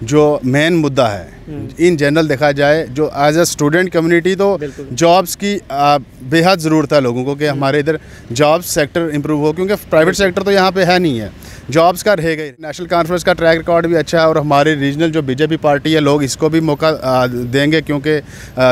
जो मेन मुद्दा है इन जनरल देखा जाए, जो एज अ स्टूडेंट कम्युनिटी तो जॉब्स की बेहद ज़रूरत है लोगों को कि हमारे इधर जॉब्स सेक्टर इंप्रूव हो, क्योंकि प्राइवेट सेक्टर तो यहाँ पे है नहीं है, जॉब्स का रहेगा ही। नेशनल कॉन्फ्रेंस का ट्रैक रिकॉर्ड भी अच्छा है और हमारे रीजनल जो बीजेपी पार्टी है, लोग इसको भी मौका देंगे, क्योंकि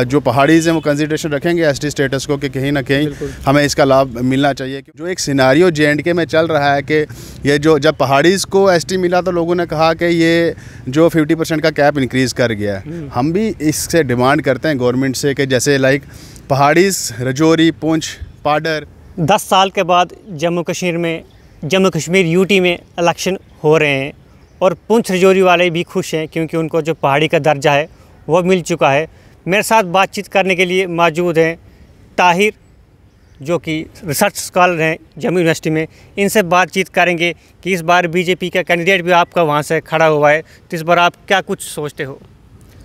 जो पहाड़ीज़ हैं वो कंसिडरेशन रखेंगे एसटी स्टेटस को कि कहीं ना कहीं हमें इसका लाभ मिलना चाहिए। जो एक सिनारियो JNK में चल रहा है कि ये जो जब पहाड़ीज़ को ST मिला तो लोगों ने कहा कि ये जो 50% का कैप इंक्रीज़ कर गया है। हम भी इससे डिमांड करते हैं गवर्नमेंट से कि जैसे लाइक पहाड़ीज़, रजौरी, पुंछ, पाडर। 10 साल के बाद जम्मू कश्मीर UT में इलेक्शन हो रहे हैं और पुंछ रजौरी वाले भी खुश हैं क्योंकि उनको जो पहाड़ी का दर्जा है वो मिल चुका है। मेरे साथ बातचीत करने के लिए मौजूद हैं ताहिर, जो कि रिसर्च स्कॉलर हैं जम्मू यूनिवर्सिटी में। इनसे बातचीत करेंगे कि इस बार BJP का कैंडिडेट भी आपका वहाँ से खड़ा हुआ है, तो इस बार आप क्या कुछ सोचते हो?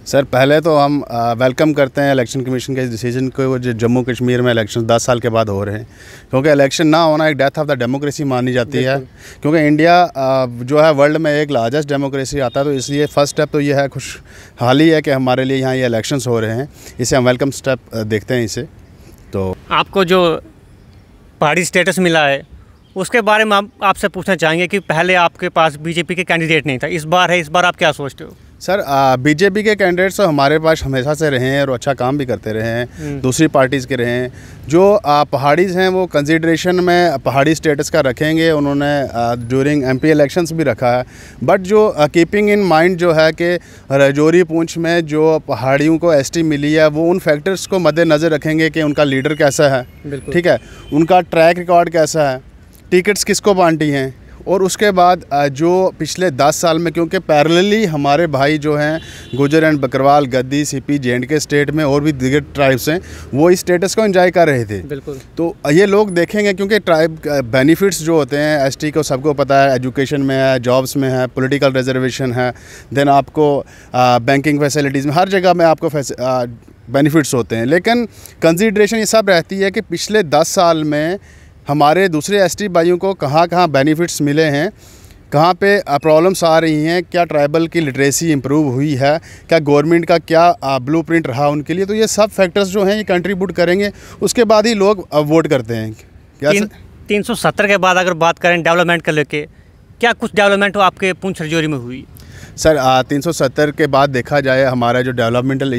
सर, पहले तो हम वेलकम करते हैं इलेक्शन कमीशन के इस डिसीजन को, जो जम्मू कश्मीर में इलेक्शन 10 साल के बाद हो रहे हैं, क्योंकि इलेक्शन ना होना एक डेथ ऑफ द डेमोक्रेसी मानी जाती है। क्योंकि इंडिया जो है वर्ल्ड में एक लार्जेस्ट डेमोक्रेसी आता है, तो इसलिए फ़र्स्ट स्टेप तो ये है, खुशहाली है कि हमारे लिए यहाँ ये इलेक्शंस हो रहे हैं। इसे हम वेलकम स्टेप देखते हैं इसे। तो आपको जो पहाड़ी स्टेटस मिला है उसके बारे में हम आपसे पूछना चाहेंगे कि पहले आपके पास BJP के कैंडिडेट नहीं था, इस बार है, इस बार आप क्या सोचते हो? सर, BJP के कैंडिडेट्स तो हमारे पास हमेशा से रहे हैं और अच्छा काम भी करते रहे हैं, दूसरी पार्टीज़ के रहे हैं। जो पहाड़ीज़ हैं वो कंसिडरेशन में पहाड़ी स्टेटस का रखेंगे, उन्होंने ड्यूरिंग MP इलेक्शंस भी रखा है। बट जो कीपिंग इन माइंड जो है कि रजौरी, पुंछ में जो पहाड़ियों को ST मिली है, वो उन फैक्टर्स को मद्देनज़र रखेंगे कि उनका लीडर कैसा है, ठीक है, उनका ट्रैक रिकॉर्ड कैसा है, टिकट्स किसको बांटी हैं, और उसके बाद जो पिछले 10 साल में, क्योंकि पैरेलली हमारे भाई जो हैं गुजर and Bakarwal, Gaddi, CP, JNK state में और भी दीगर ट्राइब्स हैं, वो इस स्टेटस को एंजॉय कर रहे थे। बिल्कुल। तो ये लोग देखेंगे, क्योंकि ट्राइब बेनिफिट्स जो होते हैं ST को सबको पता है, एजुकेशन में है, जॉब्स में है, पॉलिटिकल रिजर्वेशन है, देन आपको बैंकिंग फैसिलिटीज़ में, हर जगह में आपको बेनिफिट्स होते हैं। लेकिन कंसिडरेशन ये सब रहती है कि पिछले 10 साल में हमारे दूसरे ST भाइयों को कहाँ बेनिफिट्स मिले हैं, कहाँ पे प्रॉब्लम्स आ रही हैं, क्या ट्राइबल की लिटरेसी इंप्रूव हुई है, क्या गवर्नमेंट का क्या ब्लूप्रिंट रहा उनके लिए। तो ये सब फैक्टर्स जो हैं ये कंट्रीब्यूट करेंगे, उसके बाद ही लोग वोट करते हैं। क्या 370 के बाद अगर बात करें डेवलपमेंट को लेके, क्या कुछ डेवलपमेंट हो आपके पुंछ रजौरी में हुई? सर, 370 के बाद देखा जाए हमारा जो डेवलपमेंटल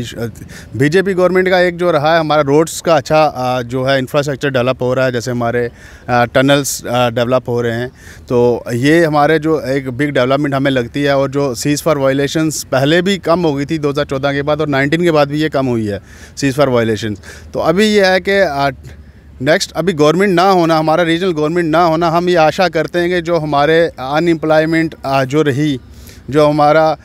BJP गवर्नमेंट का एक जो रहा है, हमारा रोड्स का अच्छा जो है इंफ्रास्ट्रक्चर डेवलप हो रहा है, जैसे हमारे टनल्स डेवलप हो रहे हैं। तो ये हमारे जो एक बिग डेवलपमेंट हमें लगती है। और जो सीज़ फायर वायलेशंस पहले भी कम हो गई थी 2014 के बाद, और 19 के बाद भी ये कम हुई है सीज़ फायर वायलेशंस। तो अभी ये है कि नेक्स्ट अभी गवर्नमेंट ना होना, हमारा रीजनल गवर्नमेंट ना होना, हम ये आशा करते हैं कि जो हमारे अनएम्प्लॉयमेंट जो रही, जो हमारा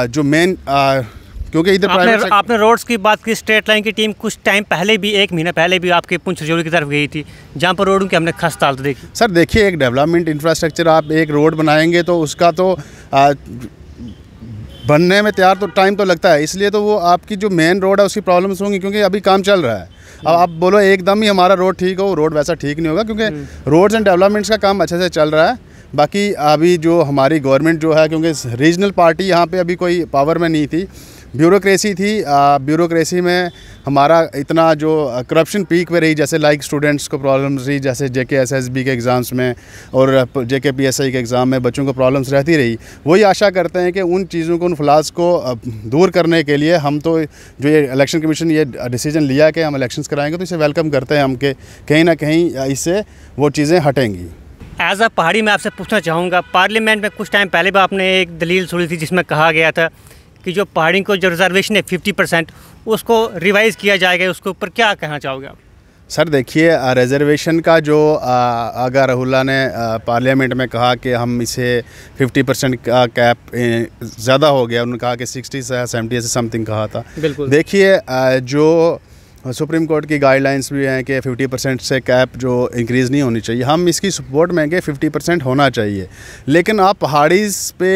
जो मेन, क्योंकि इधर आपने रोड्स की बात की, स्टेट लाइन की टीम कुछ टाइम पहले भी, 1 महीना पहले भी आपके पुंछ रजौरी की तरफ गई थी, जहाँ पर रोडों की हमने खस्ता हालत देखी। सर देखिए, एक डेवलपमेंट इंफ्रास्ट्रक्चर, आप एक रोड बनाएंगे तो उसका तो बनने में तैयार तो टाइम तो लगता है, इसलिए तो वो आपकी जो मेन रोड है उसकी प्रॉब्लम्स होंगी, क्योंकि अभी काम चल रहा है। अब आप बोलो एकदम ही हमारा रोड ठीक हो, रोड वैसा ठीक नहीं होगा, क्योंकि रोड्स एंड डेवलपमेंट्स का काम अच्छे से चल रहा है। बाकी अभी जो हमारी गवर्नमेंट जो है, क्योंकि रीजनल पार्टी यहाँ पे अभी कोई पावर में नहीं थी, ब्यूरोक्रेसी थी, ब्यूरोक्रेसी में हमारा इतना जो करप्शन पीक पे रही, जैसे लाइक स्टूडेंट्स को प्रॉब्लम्स रही, जैसे JK SSB के एग्ज़ाम्स में और JK PSI के एग्ज़ाम में बच्चों को प्रॉब्लम्स रहती रही। वही आशा करते हैं कि उन चीज़ों को, उन फ्लॉज़ को दूर करने के लिए हम तो जो ये इलेक्शन कमीशन ये डिसीजन लिया कि हम इलेक्शंस कराएंगे, तो इसे वेलकम करते हैं हम, कि कहीं ना कहीं इससे वो चीज़ें हटेंगी। एज अ पहाड़ी मैं आपसे पूछना चाहूँगा, पार्लियामेंट में कुछ टाइम पहले भी आपने एक दलील सुनी थी जिसमें कहा गया था कि जो पहाड़ी को जो रिजर्वेशन है 50%, उसको रिवाइज़ किया जाएगा, उसके ऊपर क्या कहना चाहोगे आप? सर देखिए, रिजर्वेशन का जो आगा रहुल्ला ने पार्लियामेंट में कहा कि हम इसे 50% का कैप ज़्यादा हो गया, उन्होंने कहा कि 60 से 70 से समथिंग कहा था। बिल्कुल। देखिए, जो सुप्रीम कोर्ट की गाइडलाइंस भी हैं कि 50% से कैप जो इंक्रीज़ नहीं होनी चाहिए। हम इसकी सपोर्ट में कि 50% होना चाहिए, लेकिन आप पहाड़ीज़ पे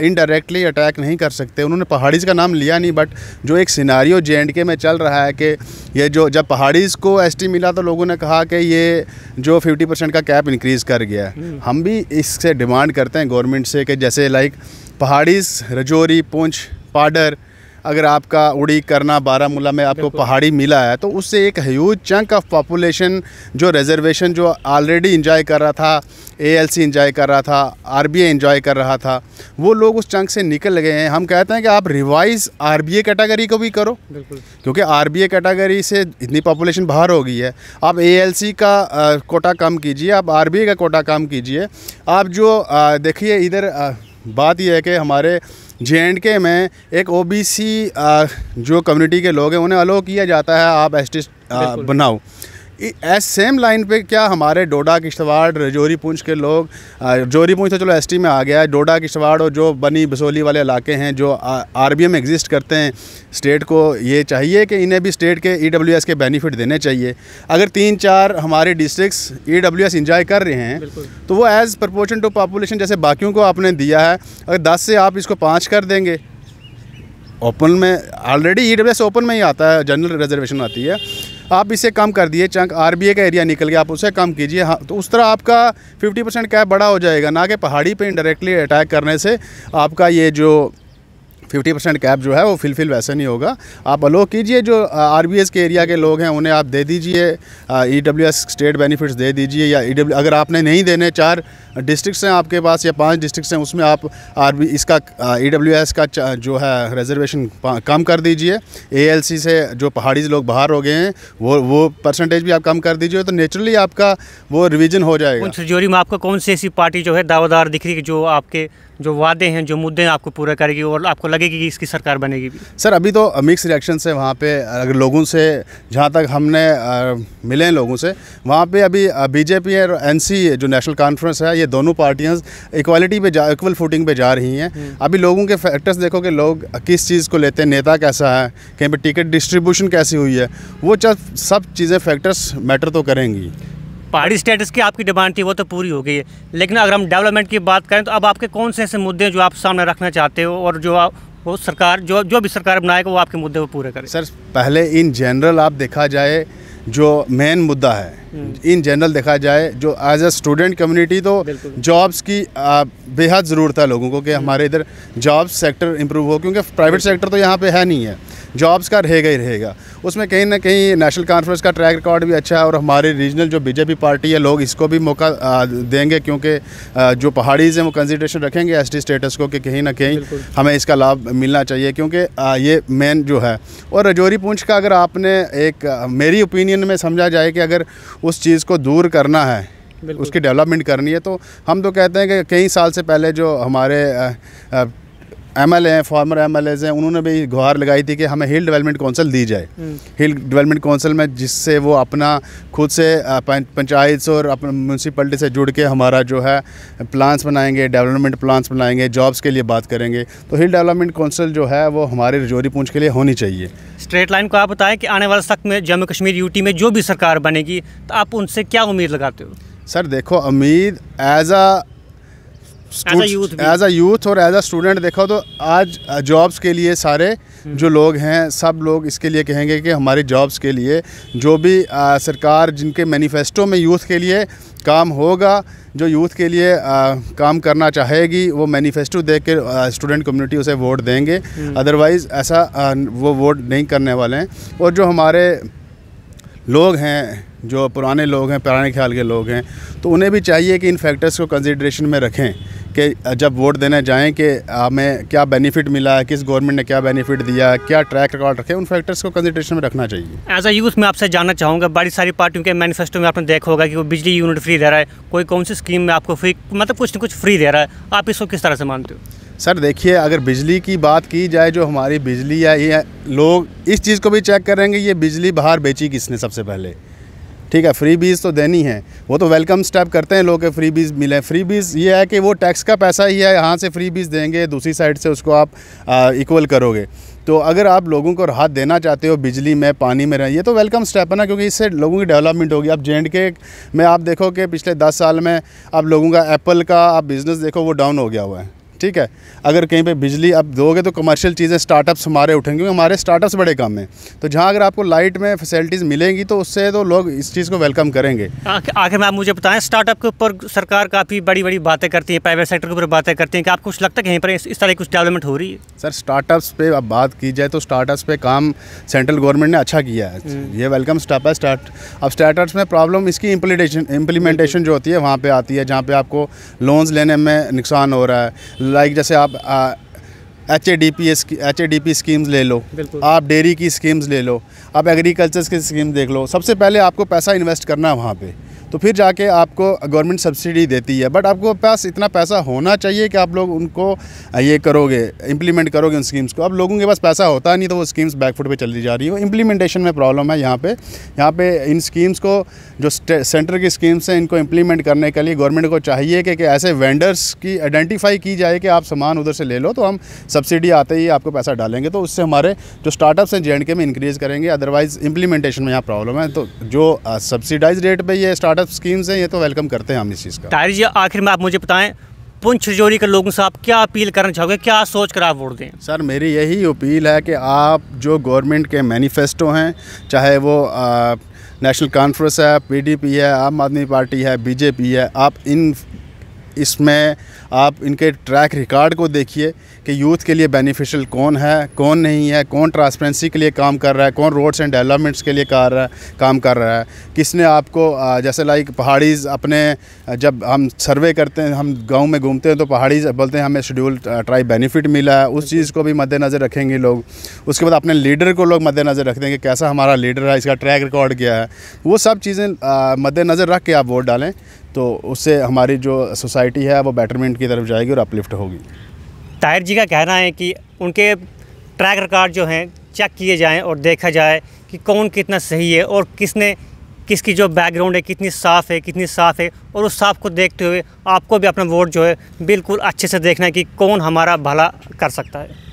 इनडायरेक्टली अटैक नहीं कर सकते। उन्होंने पहाड़ीज़ का नाम लिया नहीं, बट जो एक सिनारियो JNK में चल रहा है कि ये जो जब पहाड़ीज़ को ST मिला तो लोगों ने कहा कि ये जो 50% का कैप इंक्रीज़ कर गया है। हम भी इससे डिमांड करते हैं गवर्नमेंट से कि जैसे लाइक पहाड़ीज़, रजौरी, पुंछ, पाडर, अगर आपका उड़ी, करना, बारामूला में आपको पहाड़ी मिला है तो उससे एक ह्यूज चंक ऑफ पॉपुलेशन जो रिजर्वेशन जो ऑलरेडी इंजॉय कर रहा था, ALC इंजॉय कर रहा था, RBA इंजॉय कर रहा था, वो लोग उस चंक से निकल गए हैं। हम कहते हैं कि आप रिवाइज़ RBA कैटेगरी को भी करो, क्योंकि RBA कैटेगरी से इतनी पॉपुलेशन बाहर हो गई है। आप ALC का कोटा कम कीजिए, आप RBA का कोटा कम कीजिए। आप जो देखिए इधर बात यह है कि हमारे JNK में एक OBC जो कम्युनिटी के लोग हैं उन्हें अलो किया जाता है, आप ST बनाओ। एस सेम लाइन पे क्या हमारे डोडा, किश्तवाड़, रजौरी, पुंछ के लोग, रजौरी पुंछ तो चलो ST में आ गया है, डोडा, किश्तवाड़ और जो बनी बसोली वाले इलाके हैं जो RBA में एग्जिस्ट करते हैं, स्टेट को ये चाहिए कि इन्हें भी स्टेट के EWS के बेनिफिट देने चाहिए। अगर 3-4 हमारे डिस्ट्रिक्ट्स EWS इंजॉय कर रहे हैं तो वो एज़ प्रपोर्शन टू पॉपुलेशन जैसे बाकियों को आपने दिया है, अगर 10 से आप इसको 5 कर देंगे, ओपन में ऑलरेडी EWS ओपन में ही आता है, जनरल रिजर्वेशन आती है, आप इसे कम कर दिए, चंक RBA का एरिया निकल गया, आप उसे कम कीजिए। हाँ, तो उस तरह आपका 50% कैप बड़ा हो जाएगा, ना कि पहाड़ी पे इनडायरेक्टली अटैक करने से आपका ये जो 50% कैप जो है वो फिलफिल वैसे नहीं होगा। आप अलो कीजिए, जो RBS के एरिया के लोग हैं उन्हें आप दे दीजिए, EWS स्टेट बेनिफिट्स दे दीजिए, या अगर आपने नहीं देने, 4 डिस्ट्रिक्ट्स हैं आपके पास या 5 डिस्ट्रिक्ट्स हैं, उसमें आप इसका EWS का जो है रिजर्वेशन कम कर दीजिए। ALC से जो पहाड़ी से लोग बाहर हो गए हैं वो परसेंटेज भी आप कम कर दीजिए, तो नेचुरली आपका वो रिवीजन हो जाएगा। रजौरी में आपको कौन सी ऐसी पार्टी जो है दावेदार दिख रही है जो आपके जो वादे हैं, जो मुद्दे हैं आपको पूरा करेगी और आपको लगेगी कि इसकी सरकार बनेगी भी? सर अभी तो मिक्स रिएक्शन है वहाँ पे, अगर लोगों से जहाँ तक हमने मिले हैं लोगों से, वहाँ पे अभी BJP और NC जो नेशनल कॉन्फ्रेंस है, ये दोनों पार्टियाँ इक्वालिटी पे इक्वल फुटिंग पे जा रही हैं। अभी लोगों के फैक्टर्स देखो कि लोग किस चीज़ को लेते हैं, नेता कैसा है, कहीं पर टिकट डिस्ट्रीब्यूशन कैसी हुई है, वो सब चीज़ें फैक्टर्स मैटर तो करेंगी। पहाड़ी स्टेटस की आपकी डिमांड थी वो तो पूरी हो गई है, लेकिन अगर हम डेवलपमेंट की बात करें तो अब आपके कौन से ऐसे मुद्दे हैं जो आप सामने रखना चाहते हो और जो आप वो सरकार जो भी सरकार बनाएगा वो आपके मुद्दे को पूरे करे? सर पहले इन जनरल आप देखा जाए जो मेन मुद्दा है, इन जनरल देखा जाए जो एज अ स्टूडेंट कम्युनिटी तो जॉब्स की बेहद ज़रूरत है लोगों को कि हमारे इधर जॉब्स सेक्टर इम्प्रूव हो, क्योंकि प्राइवेट सेक्टर तो यहाँ पे है नहीं है, जॉब्स का रहेगा ही रहेगा। उसमें कहीं ना कहीं नेशनल कॉन्फ्रेंस का ट्रैक रिकॉर्ड भी अच्छा है और हमारे रीजनल जो BJP पार्टी है लोग इसको भी मौका देंगे, क्योंकि जो पहाड़ीज़ हैं वो कंसिडरेशन रखेंगे ST स्टेटस को कि कहीं ना कहीं हमें इसका लाभ मिलना चाहिए, क्योंकि ये मेन जो है। और रजौरी पुंछ का अगर आपने एक मेरी ओपिनियन में समझा जाए कि अगर उस चीज़ को दूर करना है, उसकी डेवलपमेंट करनी है, तो हम तो कहते हैं कि कई साल से पहले जो हमारे MLA हैं, फॉर्मर MLAs हैं, उन्होंने भी गुहार लगाई थी कि हमें हिल डेवलपमेंट काउंसिल दी जाए। हिल डेवलपमेंट काउंसिल में जिससे वो अपना खुद से पंचायत और अपने म्यूनसिपलिटी से जुड़ के हमारा जो है प्लान्स बनाएंगे, डेवलपमेंट प्लान्स बनाएंगे, जॉब्स के लिए बात करेंगे। तो हिल डेवलपमेंट काउंसिल जो है वो हमारे रजौरी पुंछ के लिए होनी चाहिए। स्ट्रेट लाइन को आप बताएं कि आने वाले वक्त में जम्मू कश्मीर UT में जो भी सरकार बनेगी तो आप उनसे क्या उम्मीद लगाते हो? सर देखो, उम्मीद एज अ यूथ और एज अ स्टूडेंट देखो तो आज जॉब्स के लिए सारे जो लोग हैं सब लोग इसके लिए कहेंगे कि हमारी जॉब्स के लिए जो भी सरकार जिनके मैनिफेस्टो में यूथ के लिए काम होगा, जो यूथ के लिए काम करना चाहेगी, वो मैनिफेस्टो देख के स्टूडेंट कम्युनिटी उसे वोट देंगे। अदरवाइज़ ऐसा वो वोट नहीं करने वाले हैं। और जो हमारे लोग हैं, जो पुराने लोग हैं, पुराने ख्याल के लोग हैं, तो उन्हें भी चाहिए कि इन फैक्टर्स को कंसिडरेशन में रखें कि जब वोट देने जाएं कि हमें क्या बेनिफिट मिला है, किस गवर्नमेंट ने क्या बेनिफिट दिया है, क्या ट्रैक रिकॉर्ड रखे, उन फैक्टर्स को कंसिडरेशन में रखना चाहिए। एज अ यूथ मैं आपसे जानना चाहूँगा, बड़ी सारी पार्टियों के मैनिफेस्टो में आपने देखा होगा कि वो बिजली यूनिट फ्री दे रहा है, कोई कौन सी स्कीम में आपको फ्री मतलब कुछ न कुछ फ्री दे रहा है, आप इसको किस तरह से मानते हो? सर देखिए, अगर बिजली की बात की जाए, जो हमारी बिजली है, ये लोग इस चीज़ को भी चेक करेंगे ये बिजली बाहर बेची किसने सबसे पहले। ठीक है, फ्री बीज तो देनी है, वो तो वेलकम स्टेप करते हैं लोग के फ्री बीज मिले। फ्री बीज ये है कि वो टैक्स का पैसा ही है, यहाँ से फ्री बीज देंगे, दूसरी साइड से उसको आप इक्वल करोगे। तो अगर आप लोगों को राहत देना चाहते हो बिजली में, पानी में ये तो वेलकम स्टेप है ना, क्योंकि इससे लोगों की डेवलपमेंट होगी। अब J&K में आप देखो कि पिछले 10 साल में आप लोगों का एप्पल का आप बिज़नेस देखो वो डाउन हो गया हुआ है, ठीक है। अगर कहीं पे बिजली अब दोगे तो कमर्शियल चीज़ें, स्टार्टअप्स हमारे उठेंगे, क्योंकि हमारे स्टार्टअप्स बड़े कम हैं। तो जहाँ अगर आपको लाइट में फैसिलिटीज़ मिलेंगी तो उससे तो लोग इस चीज़ को वेलकम करेंगे। आखिर में आप मुझे बताएं, स्टार्टअप के ऊपर सरकार काफ़ी बड़ी बड़ी बातें करती है, प्राइवेट सेक्टर के ऊपर बातें करती हैं, कि आपको कुछ लगता है कि यहीं पर इस तरह की कुछ डेवलपमेंट हो रही है? सर स्टार्टअप्स पे अब बात की जाए तो स्टार्टअप्स पे काम सेंट्रल गवर्नमेंट ने अच्छा किया है, ये वेलकम स्टेप है। अब स्टार्टअप्स में प्रॉब्लम इसकी इम्प्लीमेंटेशन जो होती है वहाँ पे आती है, जहाँ पे आपको लोन्स लेने में नुकसान हो रहा है। लाइक जैसे आप HADP स्कीम्स ले लो, आप डेयरी की स्कीम्स ले लो, आप एग्रीकल्चर की स्कीम देख लो। सबसे पहले आपको पैसा इन्वेस्ट करना है वहाँ पे, तो फिर जाके आपको गवर्नमेंट सब्सिडी देती है। बट आपको पास इतना पैसा होना चाहिए कि आप लोग उनको ये करोगे, इम्प्लीमेंट करोगे उन स्कीम्स को। अब लोगों के पास पैसा होता नहीं तो वो स्कीम्स बैकफुट पे चली जा रही है। इम्प्लीमेंटेशन में प्रॉब्लम है यहाँ पे इन स्कीम्स को, जो सेंटर की स्कीम्स हैं, इनको इम्प्लीमेंट करने के लिए गवर्नमेंट को चाहिए कि ऐसे वेंडर्स की आइडेंटिफाई की जाए कि आप सामान उधर से ले लो तो हम सब्सिडी आते ही आपको पैसा डालेंगे, तो उससे हमारे जो स्टार्टअप्स हैं J&K में इंक्रीज़ करेंगे। अदरवाइज़ इम्प्लीमेंटेशन में यहाँ प्रॉब्लम है। तो जो सब्सिडाइज रेट पे ये स्टार्टअप स्कीम्स हैं ये तो वेलकम करते हैं हम इस चीज़ का। ताहिर जी, आखिर में आप मुझे बताएं, पुंछ रजौरी के लोगों से आप क्या अपील करना चाहोगे, क्या सोच कर आप वोट दें? सर मेरी यही अपील है कि आप जो गवर्नमेंट के मैनिफेस्टो हैं, चाहे वो नेशनल कॉन्फ्रेंस है, PDP है, आम आदमी पार्टी है, BJP है, आप इसमें आप इनके ट्रैक रिकॉर्ड को देखिए कि यूथ के लिए बेनिफिशियल कौन है, कौन नहीं है, कौन ट्रांसपेरेंसी के लिए काम कर रहा है, कौन रोड्स एंड डेवलपमेंट्स के लिए काम कर रहा है, किसने आपको जैसे लाइक पहाड़ीज़ अपने, जब हम सर्वे करते हैं, हम गांव में घूमते हैं तो पहाड़ीज़ बोलते हैं हमें शेड्यूल ट्राइब बेनिफिट मिला है, उस चीज़ को भी मद्देनज़र रखेंगे लोग। उसके बाद अपने लीडर को लोग मद्देनज़र रख देंगे, कैसा हमारा लीडर है, इसका ट्रैक रिकॉर्ड क्या है, वो सब चीज़ें मद्देनज़र रख के आप वोट डालें, तो उससे हमारी जो सोसाइटी है वो बेटरमेंट की तरफ जाएगी और अपलिफ्ट होगी। ताहिर जी का कहना है कि उनके ट्रैक रिकॉर्ड जो हैं चेक किए जाएं और देखा जाए कि कौन कितना सही है और किसकी जो बैकग्राउंड है कितनी साफ़ है, और उस साफ़ को देखते हुए आपको भी अपना वोट जो है बिल्कुल अच्छे से देखना है कि कौन हमारा भला कर सकता है।